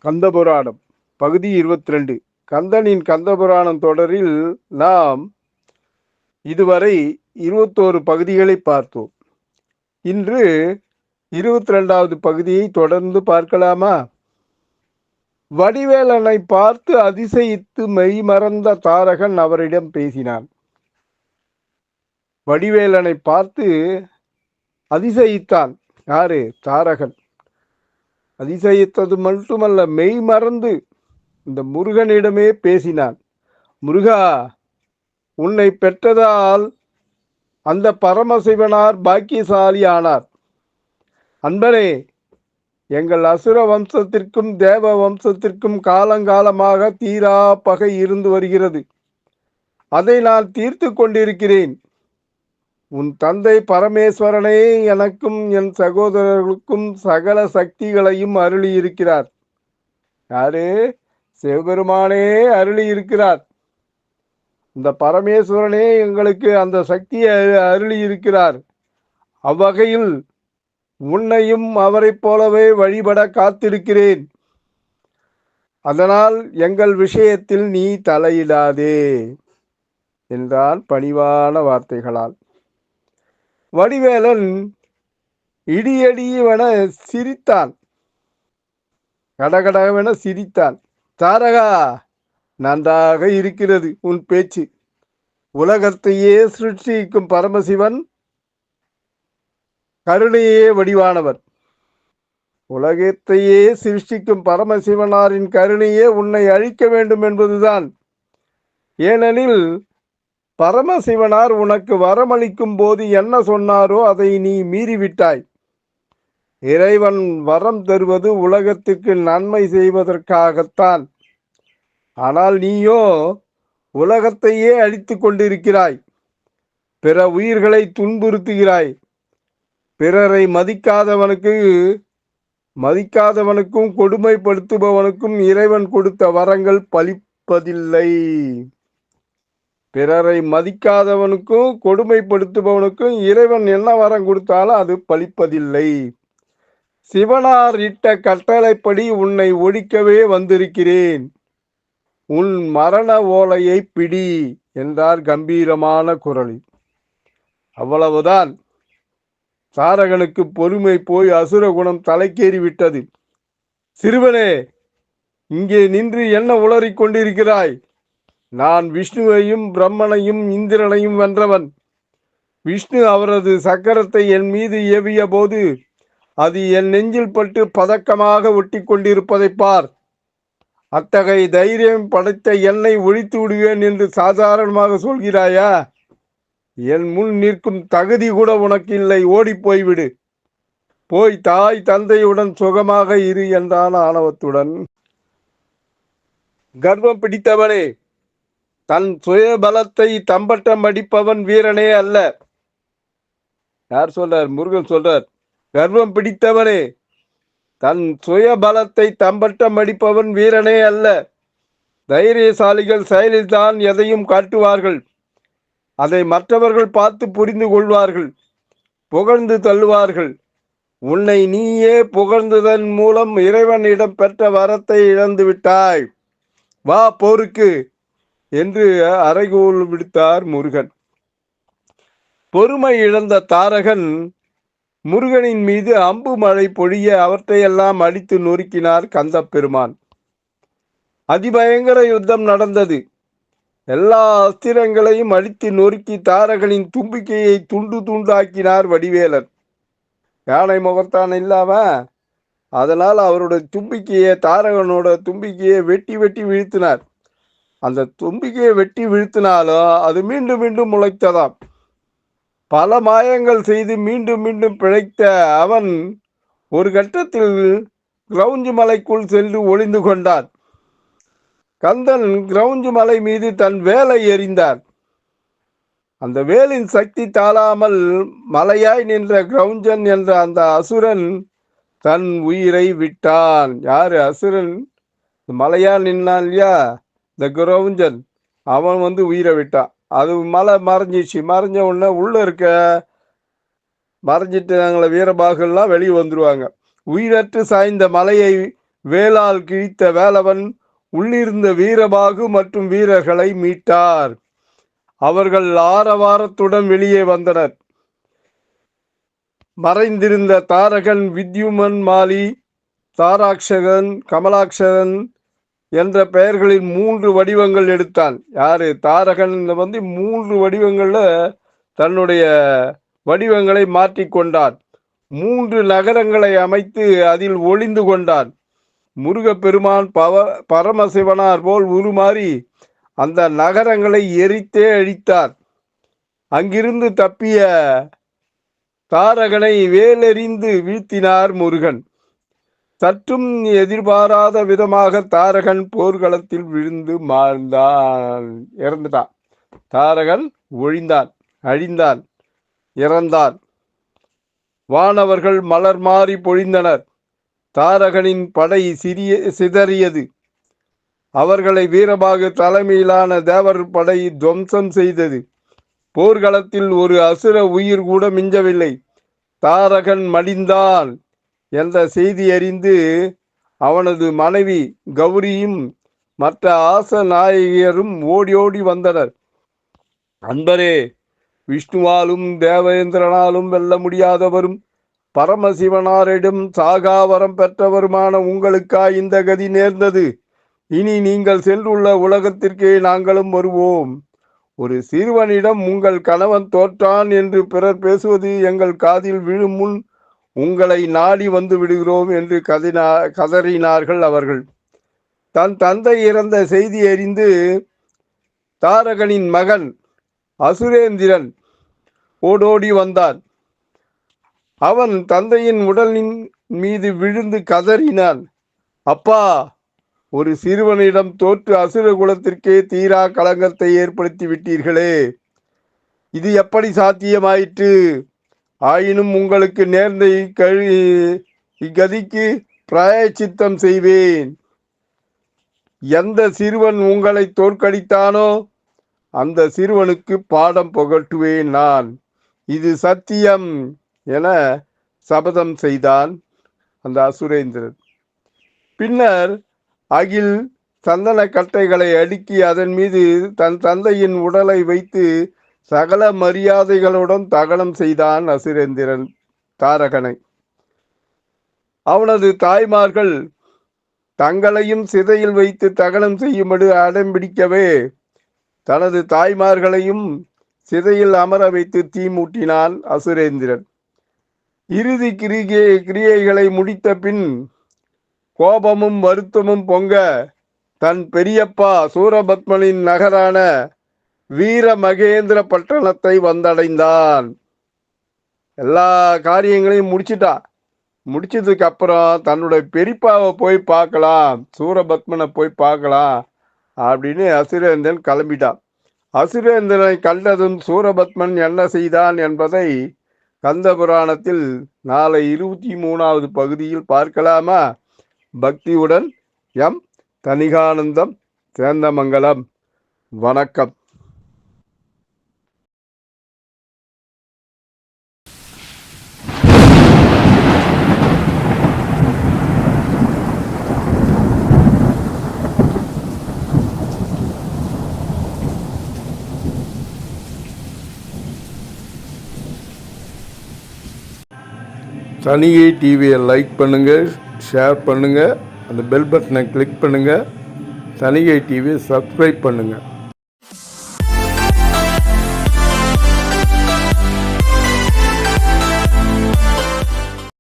கந்தபுராணம் பகுதி 22. கந்தனின் கந்தபுராணம் தொடரில் நாம் இதுவரை 21 பகுதிகளை பார்த்தோம். இன்று 22வது பகுதியை தொடர்ந்து பார்க்கலாமா? வடிவேலனை பார்த்து அதிசயித்து மெய்மறந்த தாரகன் அவரிடம் பேசினான். வடிவேலனை பார்த்து அதிசயித்தான். யாரு? தாரகன். அதிசயித்தது மட்டுமல்ல, மெய் மறந்து இந்த முருகனிடமே பேசினான். முருகா, உன்னை பெற்றதால் அந்த பரமசிவனார் பாக்கியசாலி ஆனார். அன்பரே, எங்கள் அசுர வம்சத்திற்கும் தேவ வம்சத்திற்கும் காலங்காலமாக தீரா பகை இருந்து வருகிறது. அதை நான் தீர்த்து கொண்டிருக்கிறேன். உன் தந்தை பரமேஸ்வரனே எனக்கும் என் சகோதரர்களுக்கும் சகல சக்திகளையும் அருளி இருக்கிறார். யாரு? சிவபெருமானே அருளி இருக்கிறார். இந்த பரமேஸ்வரனே எங்களுக்கு அந்த சக்தியை அருளி இருக்கிறார். அவ்வகையில் உன்னையும் அவரை போலவே வழிபட காத்திருக்கிறேன். அதனால் எங்கள் விஷயத்தில் நீ தலையிடாதே என்றான் பணிவான வார்த்தைகளால். வடிவேலன் இடியடிவென சிரித்தான். கடகடவென சிரித்தான். தாரகா, நன்றாக இருக்கிறது உன் பேச்சு. உலகத்தையே சிருஷ்டிக்கும் பரமசிவன் கருணையே வடிவானவர். உலகத்தையே சிருஷ்டிக்கும் பரமசிவனாரின் கருணையே உன்னை அழிக்க வேண்டும் என்பதுதான். ஏனெனில் பரமசிவனார் உனக்கு வரமளிக்கும் போது என்ன சொன்னாரோ அதை நீ மீறிவிட்டாய். இறைவன் வரம் தருவது உலகத்திற்கு நன்மை செய்வதற்காகத்தான். ஆனால் நீயோ உலகத்தையே அழித்து கொண்டிருக்கிறாய். பிற உயிர்களை துன்புறுத்துகிறாய். பிறரை மதிக்காதவனுக்கும் கொடுமைப்படுத்துபவனுக்கும் இறைவன் கொடுத்த வரங்கள் பலிப்பதில்லை. பிறரை மதிக்காதவனுக்கும் கொடுமைப்படுத்துபவனுக்கும் இறைவன் என்ன வரம் கொடுத்தாலும் அது பலிப்பதில்லை. சிவனார் இட்ட கட்டளைப்படி உன்னை ஒழிக்கவே வந்திருக்கிறேன். உன் மரண ஓலையை பிடி என்றார் கம்பீரமான குரலில். அவ்வளவுதான். தாரகனுக்கு பொறுமை போய் அசுர குணம் தலைக்கேறி விட்டது. சிறுவனே, இங்கே நின்று என்ன உளறிக் கொண்டிருக்கிறாய்? நான் விஷ்ணுவையும் பிரம்மனையும் இந்திரனையும் வென்றவன். விஷ்ணு அவரது சக்கரத்தை என் மீது ஏவிய போது அது என் நெஞ்சில் பட்டு பதக்கமாக ஒட்டி கொண்டிருப்பதை பார். அத்தகைய தைரியம் படைத்த என்னை ஒழித்து விடுவேன் என்று சாதாரணமாக சொல்கிறாயா? என் முன் நிற்கும் தகுதி கூட உனக்கு இல்லை. ஓடி போய்விடு. போய் தாய் தந்தையுடன் சுகமாக இரு என்றான் ஆணவத்துடன். கர்வம் பிடித்தவனே, தன் சுயபலத்தை தம்பட்டம் அடிப்பவன் வீரனே அல்ல. யார் சொல்றார்? முருகன் சொல்றார். கர்வம் பிடித்தவனே, தன் சுயபலத்தை தம்பட்டம் அடிப்பவன் வீரனே அல்ல. தைரியசாலிகள் செயலில்தான் எதையும் காட்டுவார்கள். அதை மற்றவர்கள் பார்த்து புரிந்து கொள்வார்கள், புகழ்ந்து தள்ளுவார்கள். உன்னை நீயே புகழ்ந்ததன் மூலம் இறைவனிடம் பெற்ற வரத்தை இழந்து விட்டாய். வா போருக்கு என்று அறைகூவல் விடுத்தார் முருகன். பொறுமை இழந்த தாரகன் முருகனின் மீது அம்பு மழை பொழிய அவற்றையெல்லாம் அடித்து நொறுக்கினார் கந்த பெருமான். அதிபயங்கர யுத்தம் நடந்தது. எல்லா அஸ்திரங்களையும் அடித்து நொறுக்கி தாரகனின் தும்பிக்கையை துண்டு துண்டாக்கினார் வடிவேலன். யானை முகத்தான் இல்லாம, அதனால் அவருடைய தும்பிக்கையை, தாரகனோட தும்பிக்கையை வெட்டி வெட்டி வீழ்த்தினார். அந்த தும்பிக்கையை வெட்டி வீழ்த்தினாலும் அது மீண்டும் மீண்டும் முளைத்ததாம். பல மாயங்கள் செய்து மீண்டும் மீண்டும் பிழைத்த அவன் ஒரு கட்டத்தில் கிரௌஞ்சு மலைக்குள் சென்று ஒளிந்து கொண்டான். கந்தன் கிரௌஞ்சு மலை மீது தன் வேலை எறிந்தார். அந்த வேலின் சக்தி தாழாமல் மலையாய் நின்ற கிரௌஞ்சன் என்ற அந்த அசுரன் தன் உயிரை விட்டான். யாரு அசுரன்? மலையா நின்னான் இல்லையா, இந்த கிரௌஞ்சன், அவன் உயிரை விட்டான். அது மலை மறைஞ்சிச்சு. மறைஞ்ச உடனே உள்ள இருக்க மறைஞ்சிட்டு வீரபாகெல்லாம் வெளியே வந்துருவாங்க. உயிரற்று சாய்ந்த மலையை வேலால் கிழித்த வேலவன் உள்ளிருந்த வீரபாகு மற்றும் வீரர்களை மீட்டார். அவர்கள் ஆரவாரத்துடன் வெளியே வந்தனர். மறைந்திருந்த தாரகன் வித்யுமன் மாலி, தாராக்ஷகன், கமலாக்ஷகன் என்ற பெயர்களில் 3 வடிவங்கள் எடுத்தான். யாரு? தாரகன் 3 வடிவங்கள்ல தன்னுடைய வடிவங்களை மாற்றிக்கொண்டான். 3 நகரங்களை அமைத்து அதில் ஒளிந்து கொண்டான். முருகப்பெருமான் பரமசிவனார் போல் உருமாறி அந்த நகரங்களை எரித்தே அழித்தார். அங்கிருந்து தப்பிய தாரகனை வேலெறிந்து வீழ்த்தினார் முருகன். சற்றும் எதிர்பாராத விதமாக தாரகன் போர்க்களத்தில் விழுந்து இறந்துட்டான். தாரகன் ஒழிந்தான், அழிந்தான், இறந்தான். வானவர்கள் மலர் மாறி பொழிந்தனர். தாரகனின் படை சிதறியது. அவர்களை வீரபாகு தலைமையிலான தேவர் படை துவம்சம் செய்தது. போர்க்களத்தில் ஒரு அசுர உயிர் கூட மிஞ்சவில்லை. தாரகன் மடிந்தான் என்ற செய்தி அறிந்து அவனது மனைவி கௌரியும் மற்ற ஆச நாயகியரும் ஓடி ஓடி வந்தனர். அன்பரே, விஷ்ணுவாலும் தேவேந்திரனாலும் வெல்ல முடியாதவரும் பரமசிவனாரிடம் சாகாவரம் பெற்றவருமான உங்களுக்கா இந்த கதி நேர்ந்தது? இனி நீங்கள் சென்றுள்ள உலகத்திற்கே நாங்களும் வருவோம். ஒரு சிறுவனிடம் உங்கள் கணவன் தோற்றான் என்று பிறர் பேசுவது எங்கள் காதில் விழும் முன் உங்களை நாடி வந்து விடுகிறோம் என்று கதறினார்கள் அவர்கள். தன் தந்தை இறந்த செய்தி அறிந்து தாரகனின் மகன் அசுரேந்திரன் ஓடோடி வந்தான். அவன் தந்தையின் உடலின் மீது விழுந்து கதறினான். அப்பா, ஒரு சிறுவனிடம் தோற்று அசுர குலத்திற்கே தீரா களங்கத்தை ஏற்படுத்தி விட்டீர்களே, இது எப்படி சாத்தியமாயிற்று? ஆயினும் உங்களுக்கு நேர்ந்த இக்கதிக்கு பிராயச்சித்தம் செய்வேன். எந்த சிறுவன் உங்களை தோற்கடித்தானோ அந்த சிறுவனுக்கு பாடம் புகட்டுவேன் நான். இது சத்தியம் என சபதம் செய்தான் அந்த அசுரேந்திரன். பின்னர் அகில் சந்தன கட்டைகளை அடுக்கி அதன் மீது தன் தந்தையின் உடலை வைத்து சகல மரியாதைகளுடன் தகனம் செய்தான் அசுரேந்திரன் தாரகனை. அவனது தாய்மார்கள் தங்களையும் சிதையில் வைத்து தகனம் செய்யும்படி அடம்பிடிக்கவே தனது தாய்மார்களையும் சிதையில் அமர வைத்து தீ மூட்டினான் அசுரேந்திரன். இறுதி கிரியைகளை முடித்த பின் கோபமும் வருத்தமும் பொங்க தன் பெரியப்பா சூரபத்மனின் நகரான வீர மகேந்திர பட்டணத்தை வந்தடைந்தான். எல்லா காரியங்களையும் முடிச்சதுக்கு அப்புறம் தன்னுடைய பெரியப்பாவை போய் பார்க்கலாம், சூரபத்மனை போய் பார்க்கலாம் அப்படின்னு அசுரேந்திரன் கிளம்பிட்டான். அசுரேந்திரனை கண்டதும் சூரபத்மன் என்ன செய்தான் என்பதை கந்த புராணத்தில் நாளை 23வது பகுதியில் பார்க்கலாமா? பக்தியுடன் எம் தணிகானந்தம் சேந்தமங்கலம். வணக்கம். தணிகை டிவியை லைக் பண்ணுங்கள், ஷேர் பண்ணுங்கள், அந்த பெல் பட்டனை கிளிக் பண்ணுங்கள், தணிகை டிவியை சப்ஸ்கிரைப் பண்ணுங்கள்.